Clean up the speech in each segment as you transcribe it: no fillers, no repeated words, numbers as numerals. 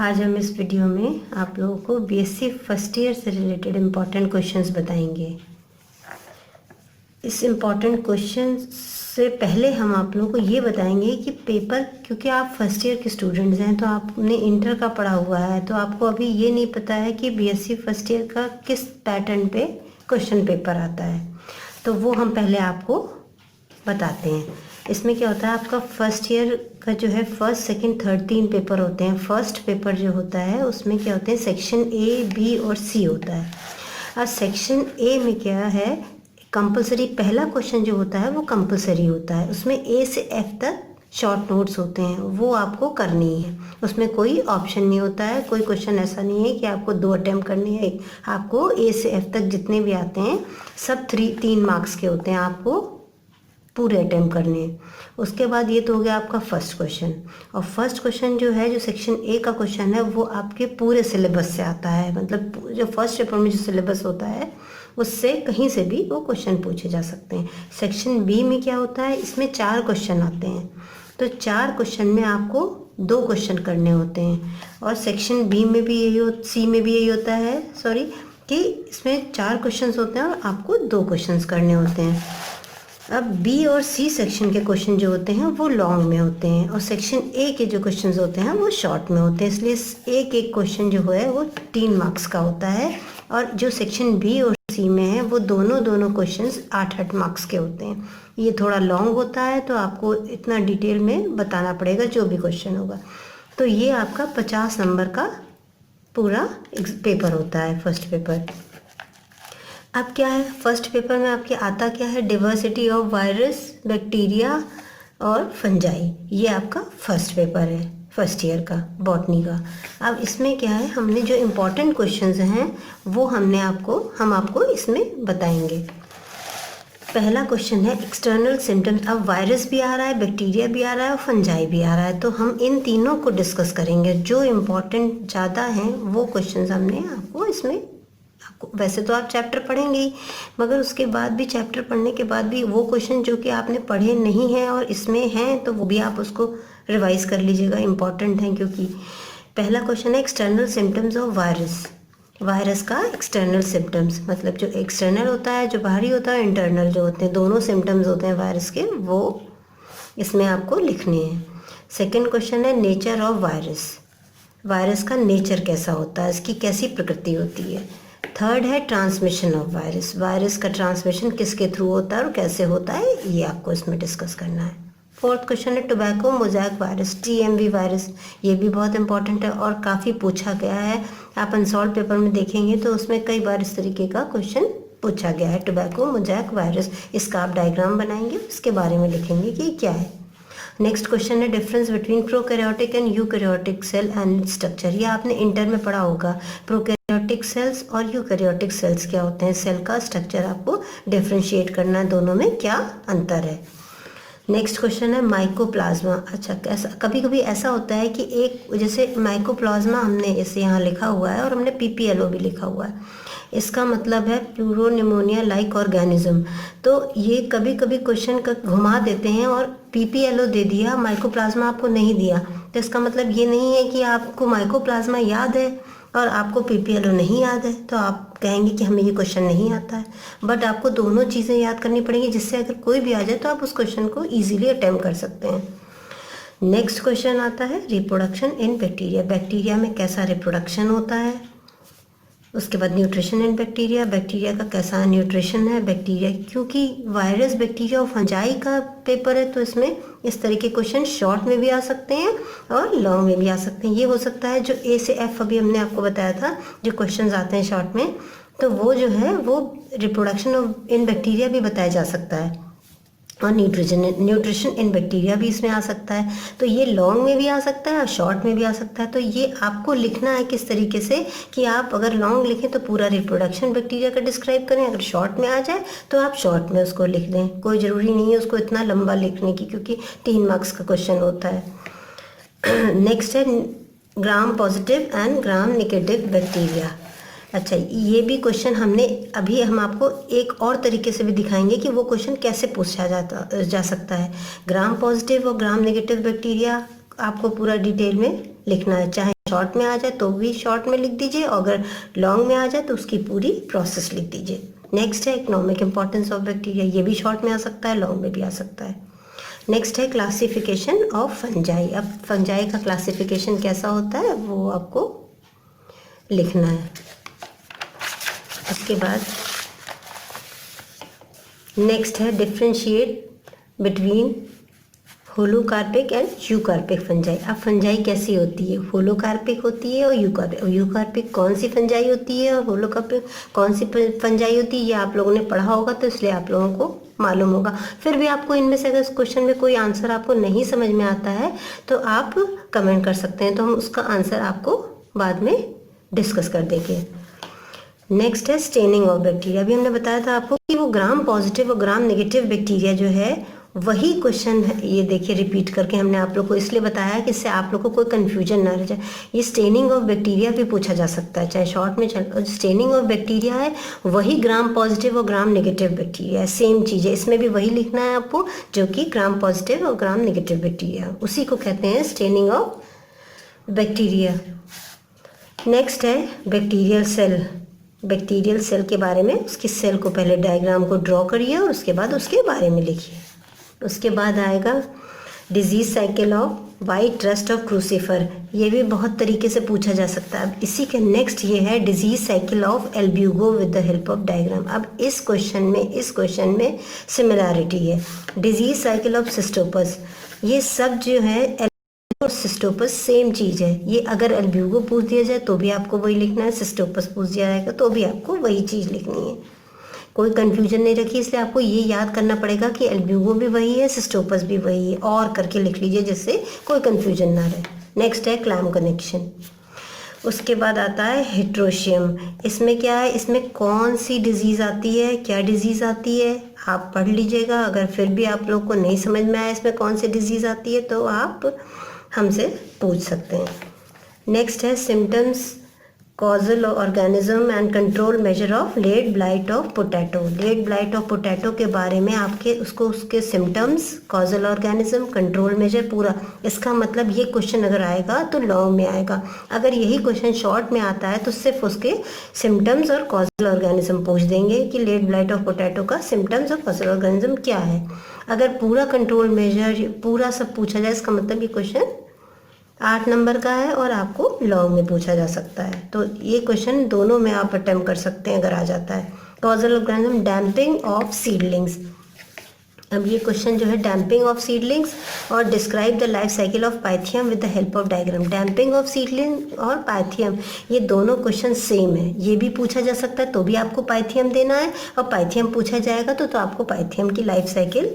आज हम इस वीडियो में आप लोगों को बीएससी फर्स्ट ईयर से रिलेटेड इम्पॉर्टेंट क्वेश्चंस बताएंगे। इस इम्पॉर्टेंट क्वेश्चन से पहले हम आप लोगों को ये बताएंगे कि पेपर, क्योंकि आप फर्स्ट ईयर के स्टूडेंट्स हैं तो आपने इंटर का पढ़ा हुआ है, तो आपको अभी ये नहीं पता है कि बीएससी फर्स्ट ईयर का किस पैटर्न पे क्वेश्चन पेपर आता है, तो वो हम पहले आपको बताते हैं। इसमें क्या होता है, आपका फर्स्ट ईयर का जो है फर्स्ट सेकंड थर्ड 3 पेपर होते हैं। फर्स्ट पेपर जो होता है उसमें क्या होते हैं, सेक्शन ए बी और सी होता है। और सेक्शन ए में क्या है, कंपलसरी पहला क्वेश्चन जो होता है वो कंपलसरी होता है। उसमें ए से एफ तक शॉर्ट नोट्स होते हैं, वो आपको करनी है। उसमें कोई ऑप्शन नहीं होता है, कोई क्वेश्चन ऐसा नहीं है कि आपको 2 अटैम्प्ट करनी है। आपको ए से एफ तक जितने भी आते हैं सब 3 मार्क्स के होते हैं, आपको पूरे अटैम्प्ट करने हैं। उसके बाद ये तो हो गया आपका फर्स्ट क्वेश्चन। और फर्स्ट क्वेश्चन जो है, जो सेक्शन ए का क्वेश्चन है, वो आपके पूरे सिलेबस से आता है। मतलब जो फर्स्ट पेपर में जो सिलेबस होता है उससे कहीं से भी वो क्वेश्चन पूछे जा सकते हैं। सेक्शन बी में क्या होता है, इसमें 4 क्वेश्चन आते हैं, तो 4 क्वेश्चन में आपको 2 क्वेश्चन करने होते हैं। और सेक्शन बी में भी यही सी में भी यही होता है, कि इसमें 4 क्वेश्चन होते हैं और आपको 2 क्वेश्चन करने होते हैं। अब बी और सी सेक्शन के क्वेश्चन जो होते हैं वो लॉन्ग में होते हैं, और सेक्शन ए के जो क्वेश्चन होते हैं वो शॉर्ट में होते हैं। इसलिए एक क्वेश्चन जो है वो 3 मार्क्स का होता है, और जो सेक्शन बी और सी में है वो दोनों क्वेश्चन 8-8 मार्क्स के होते हैं। ये थोड़ा लॉन्ग होता है, तो आपको इतना डिटेल में बताना पड़ेगा जो भी क्वेश्चन होगा। तो ये आपका 50 नंबर का पूरा पेपर होता है, फर्स्ट पेपर। अब क्या है, फर्स्ट पेपर में आपके आता क्या है, डिवर्सिटी ऑफ वायरस, बैक्टीरिया और फंजाई। ये आपका फर्स्ट पेपर है फर्स्ट ईयर का, बॉटनी का। अब इसमें क्या है, हमने जो इम्पोर्टेंट क्वेश्चंस हैं वो हम आपको इसमें बताएंगे। पहला क्वेश्चन है एक्सटर्नल सिम्टम्स। अब वायरस भी आ रहा है, बैक्टीरिया भी आ रहा है और फंजाई भी आ रहा है, तो हम इन तीनों को डिस्कस करेंगे। जो इम्पोर्टेंट ज़्यादा हैं वो क्वेश्चन हमने आपको इसमें, वैसे तो आप चैप्टर पढ़ेंगे ही, मगर उसके बाद भी चैप्टर पढ़ने के बाद भी वो क्वेश्चन जो कि आपने पढ़े नहीं हैं और इसमें हैं, तो वो भी आप उसको रिवाइज कर लीजिएगा, इम्पॉर्टेंट हैं। क्योंकि पहला क्वेश्चन है external symptoms of virus. Virus का एक्सटर्नल सिम्टम्स, मतलब जो एक्सटर्नल होता है, जो बाहरी होता है, इंटरनल जो होते हैं, दोनों सिम्टम्स होते हैं वायरस के, वो इसमें आपको लिखने हैं। सेकेंड क्वेश्चन है नेचर ऑफ वायरस। वायरस का नेचर कैसा होता है, इसकी कैसी प्रकृति होती है। थर्ड है ट्रांसमिशन ऑफ वायरस। वायरस का ट्रांसमिशन किसके थ्रू होता है और कैसे होता है, ये आपको इसमें डिस्कस करना है। फोर्थ क्वेश्चन है tobacco mosaic virus, TMV virus. ये भी बहुत इंपॉर्टेंट है और काफ़ी पूछा गया है। आप अनसॉल्व पेपर में देखेंगे तो उसमें कई बार इस तरीके का क्वेश्चन पूछा गया है, टोबैको मोज़ेक वायरस। इसका आप डायग्राम बनाएंगे, उसके बारे में लिखेंगे कि क्या है। नेक्स्ट क्वेश्चन है difference between prokaryotic and eukaryotic cell and structure. ये आपने इंटर में पढ़ा होगा, प्रोकैरियोटिक सेल्स और यूकैरियोटिक सेल्स क्या होते हैं, सेल का स्ट्रक्चर आपको डिफ्रेंशिएट करना है, दोनों में क्या अंतर है। नेक्स्ट क्वेश्चन है माइकोप्लाज्मा। अच्छा, कैसा, कभी कभी ऐसा होता है कि एक, जैसे माइकोप्लाज्मा हमने जैसे यहाँ लिखा हुआ है और हमने पीपीएलओ भी लिखा हुआ है, इसका मतलब है प्लूरोनिमोनिया लाइक ऑर्गेनिज्म। तो ये कभी कभी क्वेश्चन का घुमा देते हैं और पीपीएलओ दे दिया, माइकोप्लाज्मा आपको नहीं दिया, तो इसका मतलब ये नहीं है कि आपको माइकोप्लाज्मा याद है और आपको पीपीएलओ नहीं याद है, तो आप कहेंगे कि हमें ये क्वेश्चन नहीं आता है। बट आपको दोनों चीज़ें याद करनी पड़ेंगी, जिससे अगर कोई भी आ जाए तो आप उस क्वेश्चन को ईजिली अटेम्प्ट कर सकते हैं। नेक्स्ट क्वेश्चन आता है रिप्रोडक्शन इन बैक्टीरिया। बैक्टीरिया में कैसा रिप्रोडक्शन होता है। उसके बाद न्यूट्रिशन इन बैक्टीरिया, बैक्टीरिया का कैसा न्यूट्रिशन है। बैक्टीरिया, क्योंकि वायरस, बैक्टीरिया और फंजाई का पेपर है, तो इसमें इस तरह के क्वेश्चन शॉर्ट में भी आ सकते हैं और लॉन्ग में भी आ सकते हैं। ये हो सकता है जो ए से एफ अभी हमने आपको बताया था, जो क्वेश्चन आते हैं शॉर्ट में, तो वो जो है वो रिप्रोडक्शन इन बैक्टीरिया भी बताया जा सकता है, और न्यूट्रिशन इन बैक्टीरिया भी इसमें आ सकता है। तो ये लॉन्ग में भी आ सकता है और शॉर्ट में भी आ सकता है। तो ये आपको लिखना है किस तरीके से, कि आप अगर लॉन्ग लिखें तो पूरा रिप्रोडक्शन बैक्टीरिया का डिस्क्राइब करें, अगर शॉर्ट में आ जाए तो आप शॉर्ट में उसको लिख दें। कोई ज़रूरी नहीं है उसको इतना लंबा लिखने की, क्योंकि 3 मार्क्स का क्वेश्चन होता है। नेक्स्ट है gram positive and gram negative bacteria. अच्छा, ये भी क्वेश्चन हम आपको एक और तरीके से भी दिखाएंगे कि वो क्वेश्चन कैसे पूछा जा सकता है। ग्राम पॉजिटिव और ग्राम नेगेटिव बैक्टीरिया आपको पूरा डिटेल में लिखना है, चाहे शॉर्ट में आ जाए तो भी शॉर्ट में लिख दीजिए, और अगर लॉन्ग में आ जाए तो उसकी पूरी प्रोसेस लिख दीजिए। नेक्स्ट है इकोनॉमिक इंपॉर्टेंस ऑफ बैक्टीरिया, ये भी शॉर्ट में आ सकता है, लॉन्ग में भी आ सकता है। नेक्स्ट है क्लासिफिकेशन ऑफ फंजाई। अब फंजाई का क्लासिफिकेशन कैसा होता है वो आपको लिखना है। उसके बाद नेक्स्ट है differentiate between holocarpic and eucarpic fungi. अब फंजाई कैसी होती है, होलोकार्पिक होती है और यूकार्पिक। यूकार्पिक कौन सी फंजाई होती है और होलोकार्पिक कौन सी फंजाई होती है, ये आप लोगों ने पढ़ा होगा तो इसलिए आप लोगों को मालूम होगा। फिर भी आपको इनमें से अगर इस क्वेश्चन में कोई आंसर आपको नहीं समझ में आता है तो आप कमेंट कर सकते हैं, तो हम उसका आंसर आपको बाद में डिस्कस कर देंगे। नेक्स्ट है स्टेनिंग ऑफ बैक्टीरिया। अभी हमने बताया था आपको कि वो ग्राम पॉजिटिव और ग्राम नेगेटिव बैक्टीरिया जो है वही क्वेश्चन है, ये देखिए रिपीट करके हमने आप लोग को इसलिए बताया कि इससे आप लोग को कोई कन्फ्यूजन ना रह जाए। ये स्टेनिंग ऑफ बैक्टीरिया भी पूछा जा सकता है, चाहे शॉर्ट में चल। स्टेनिंग ऑफ बैक्टीरिया है वही ग्राम पॉजिटिव और ग्राम नेगेटिव बैक्टीरिया है, सेम चीज़ है, इसमें भी वही लिखना है आपको जो कि ग्राम पॉजिटिव और ग्राम नेगेटिव बैक्टीरिया, उसी को कहते हैं स्टेनिंग ऑफ बैक्टीरिया। नेक्स्ट है बैक्टीरियल सेल। बैक्टीरियल सेल के बारे में, उसकी सेल को पहले डायग्राम को ड्रॉ करिए और उसके बाद उसके बारे में लिखिए। उसके बाद आएगा disease cycle of white rust of crucifer, ये भी बहुत तरीके से पूछा जा सकता है। अब इसी के नेक्स्ट ये है disease cycle of Albugo with the help of diagram. अब इस क्वेश्चन में सिमिलैरिटी है। डिजीज साइकिल ऑफ सिस्टोपस, ये सब जो है और सिस्टोपस सेम चीज़ है। ये अगर एल्ब्यूगो पूछ दिया जाए तो भी आपको वही लिखना है, सिस्टोपस पूछ दिया जाएगा तो भी आपको वही चीज़ लिखनी है, कोई कंफ्यूजन नहीं रखी। इसलिए आपको ये याद करना पड़ेगा कि एल्ब्यूगो भी वही है, सिस्टोपस भी वही है, और करके लिख लीजिए जिससे कोई कंफ्यूजन ना रहे। नेक्स्ट है क्लैम कनेक्शन। उसके बाद आता है हिट्रोशियम। इसमें क्या है, इसमें कौन सी डिजीज़ आती है, क्या डिजीज़ आती है आप पढ़ लीजिएगा। अगर फिर भी आप लोग को नहीं समझ में आया इसमें कौन सी डिजीज़ आती है तो आप हमसे पूछ सकते हैं। नेक्स्ट है symptoms, causal organism and control measure of late blight of potato. Late blight of potato के बारे में आपके उसके symptoms, causal organism, control measure पूरा। इसका मतलब ये क्वेश्चन अगर आएगा तो लॉन्ग में आएगा, अगर यही क्वेश्चन शॉर्ट में आता है तो सिर्फ उसके सिम्टम्स और कॉजल ऑर्गेनिज्म पूछ देंगे कि लेट ब्लाइट ऑफ पोटैटो का सिम्टम्स और कॉजल ऑर्गेनिज्म क्या है। अगर पूरा कंट्रोल मेजर पूरा सब पूछा जाए इसका मतलब ये क्वेश्चन 8 नंबर का है और आपको लॉन्ग में पूछा जा सकता है। तो ये क्वेश्चन दोनों में आप अटेम्प्ट कर सकते हैं अगर आ जाता है। Causal organism, damping off seedlings. अब ये क्वेश्चन जो है डैम्पिंग ऑफ सीडलिंग्स और describe the life cycle of Pythium with the help of diagram. Damping off seedling और पाइथियम ये दोनों क्वेश्चन सेम है, ये भी पूछा जा सकता है तो भी आपको पाइथियम देना है, और पाइथियम पूछा जाएगा तो आपको पाइथियम की लाइफ साइकिल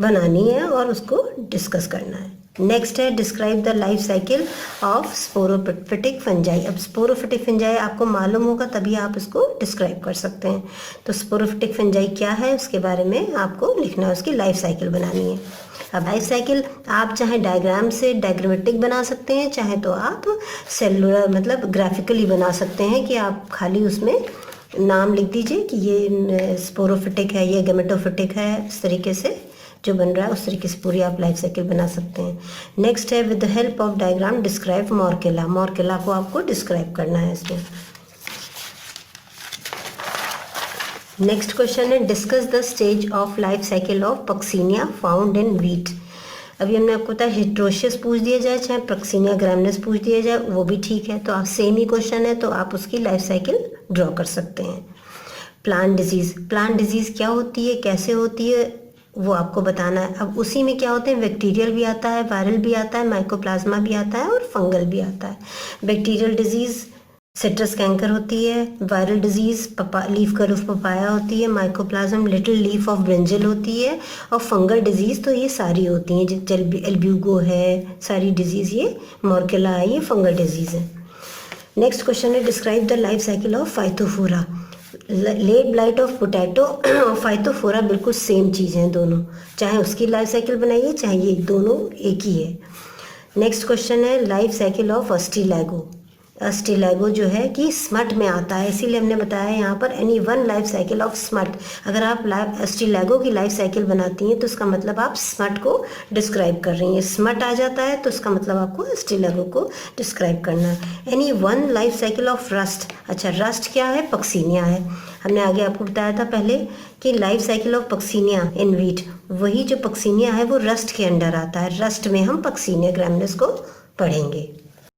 बनानी है और उसको डिस्कस करना है। नेक्स्ट है describe the life cycle of sporophytic fungi. अब स्पोरोफिटिक फंजाई आपको मालूम होगा तभी आप इसको डिस्क्राइब कर सकते हैं। तो स्पोरोफिटिक फंजाई क्या है उसके बारे में आपको लिखना है, उसकी लाइफ साइकिल बनानी है। अब लाइफ साइकिल आप चाहे डायग्राम से डायग्रामेटिक बना सकते हैं, चाहे तो आप सेलुलर मतलब ग्राफिकली बना सकते हैं कि आप खाली उसमें नाम लिख दीजिए कि ये स्पोरोफिटिक है, ये गेमेटोफिटिक है, इस तरीके से जो बन रहा है उस तरीके से पूरी आप लाइफ साइकिल बना सकते हैं। नेक्स्ट है with the help of diagram describe morchella. Morchella को आपको डिस्क्राइब करना है इसमें। नेक्स्ट क्वेश्चन है discuss the stage of life cycle of puccinia found in wheat. अभी हमने आपको बताया हिट्रोशियस पूछ दिया जाए चाहे पक्सीनिया ग्रामिनेस पूछ दिया जाए वो भी ठीक है, तो आप सेम ही क्वेश्चन है तो आप उसकी लाइफ साइकिल ड्रॉ कर सकते हैं। प्लांट डिजीज़, प्लांट डिजीज़ क्या होती है, कैसे होती है वो आपको बताना है। अब उसी में क्या होते हैं, बैक्टीरियल भी आता है, वायरल भी आता है, माइकोप्लाज्मा भी आता है और फंगल भी आता है। बैक्टीरियल डिजीज़ सिट्रस कैंकर होती है, viral disease leaf curve of papaya होती है, mycoplasma little leaf of brinjal होती है, और फंगल डिजीज़ तो ये सारी होती हैं, जैसे एल्ब्यूगो है, सारी डिजीज़ ये मॉर्केला है, ये फंगल डिजीज़ है। नेक्स्ट क्वेश्चन है describe the life cycle of phytophthora. Late blight of potato और फाइटोफोरा बिल्कुल सेम चीज़ हैं दोनों, चाहे उसकी लाइफ साइकिल बनाइए चाहे ये दोनों एक ही है। नेक्स्ट क्वेश्चन है लाइफ साइकिल ऑफ अस्टीलैगो। स्टिलैगो जो है कि स्मट में आता है, इसीलिए हमने बताया यहाँ पर any one life cycle of smut. अगर आप स्टिलैगो की लाइफ साइकिल बनाती हैं तो उसका मतलब आप स्मट को डिस्क्राइब कर रही हैं। स्मट आ जाता है तो उसका मतलब आपको स्टिलैगो को डिस्क्राइब करना है। Any one life cycle of rust. अच्छा, रस्ट क्या है? पक्सीनिया है। हमने आगे आपको बताया था पहले कि life cycle of Puccinia in wheat, वही जो पक्सीनिया है वो रस्ट के अंडर आता है। रस्ट में हम पक्सीनिया ग्रैमिनेस को पढ़ेंगे।